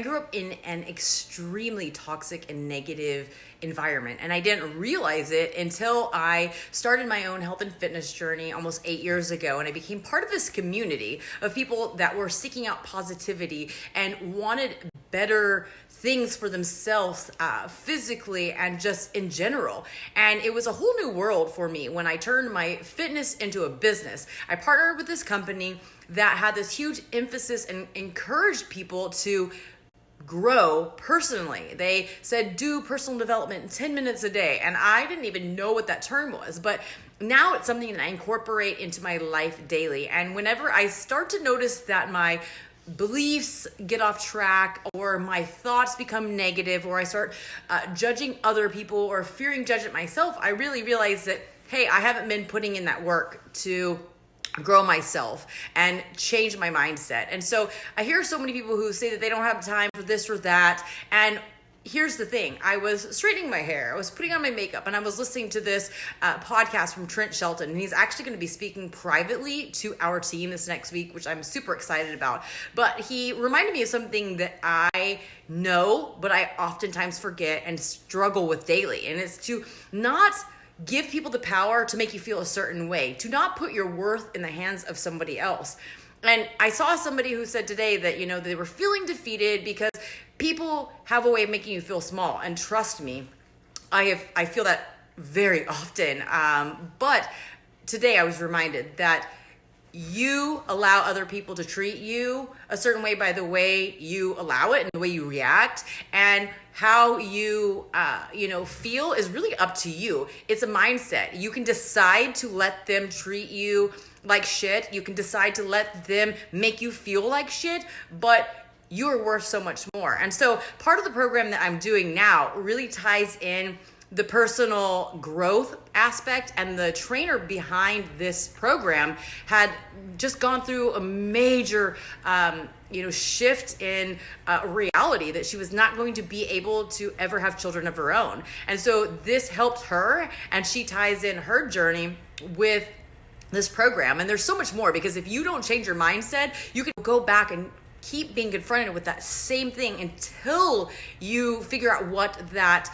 I grew up in an extremely toxic and negative environment, and I didn't realize it until I started my own health and fitness journey almost 8 years ago, and I became part of this community of people that were seeking out positivity and wanted better things for themselves, physically and just in general. And it was a whole new world for me when I turned my fitness into a business. I partnered with this company that had this huge emphasis and encouraged people to grow personally. They said, do personal development in 10 minutes a day. And I didn't even know what that term was, but now it's something that I incorporate into my life daily. And whenever I start to notice that my beliefs get off track, or my thoughts become negative, or I start judging other people or fearing judgment myself, I really realize that, hey, I haven't been putting in that work to grow myself and change my mindset. And so I hear so many people who say that they don't have time for this or that. And here's the thing. I was straightening my hair, I was putting on my makeup, and I was listening to this podcast from Trent Shelton. And he's actually going to be speaking privately to our team this next week, which I'm super excited about. But he reminded me of something that I know, but I oftentimes forget and struggle with daily. And it's to not give people the power to make you feel a certain way, to not put your worth in the hands of somebody else. And I saw somebody who said today that, they were feeling defeated because people have a way of making you feel small. And trust me, I feel that very often. But today I was reminded that you allow other people to treat you a certain way by the way you allow it and the way you react, and how you feel is really up to you. It's a mindset. You can decide to let them treat you like shit. You can decide to let them make you feel like shit, but you are worth so much more. And so part of the program that I'm doing now really ties in the personal growth aspect, and the trainer behind this program had just gone through a major shift in reality that she was not going to be able to ever have children of her own. And so this helped her, and she ties in her journey with this program. And there's so much more, because if you don't change your mindset, you can go back and keep being confronted with that same thing until you figure out what that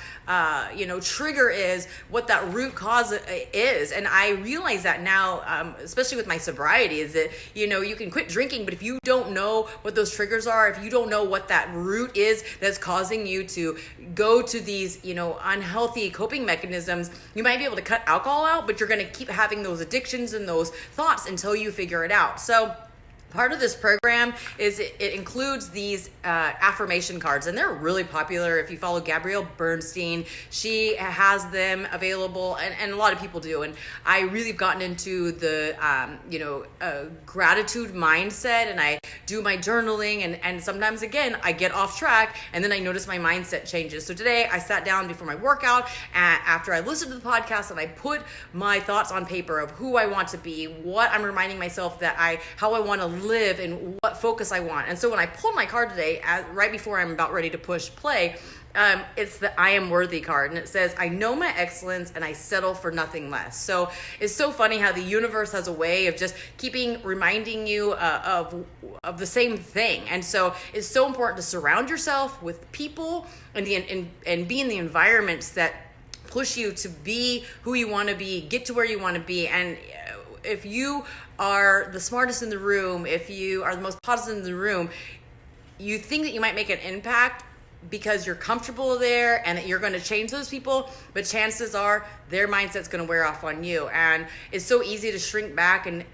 trigger is, what that root cause is. And I realize that now, especially with my sobriety, is that you can quit drinking, but if you don't know what those triggers are, if you don't know what that root is that's causing you to go to these unhealthy coping mechanisms, you might be able to cut alcohol out, but you're going to keep having those addictions and those thoughts until you figure it out. So part of this program is it includes these affirmation cards, and they're really popular. If you follow Gabrielle Bernstein, she has them available, and a lot of people do. And I really have gotten into the gratitude mindset, and I do my journaling, and sometimes again I get off track, and then I notice my mindset changes. So today I sat down before my workout after I listened to the podcast, and I put my thoughts on paper of who I want to be, what I'm reminding myself how I want to live, and what focus I want. And so when I pulled my card today, right before I'm about ready to push play, it's the I am worthy card, and it says, I know my excellence and I settle for nothing less. So it's so funny how the universe has a way of just reminding you of the same thing. And so it's so important to surround yourself with people and be in the environments that push you to be who you want to be, get to where you want to be. And if you are the smartest in the room, if you are the most positive in the room, you think that you might make an impact because you're comfortable there and that you're going to change those people, but chances are their mindset's going to wear off on you. And it's so easy to shrink back and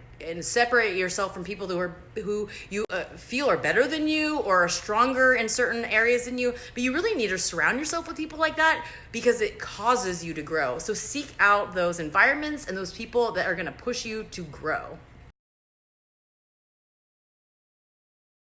separate yourself from people who you feel are better than you or are stronger in certain areas than you. But you really need to surround yourself with people like that, because it causes you to grow. So seek out those environments and those people that are going to push you to grow.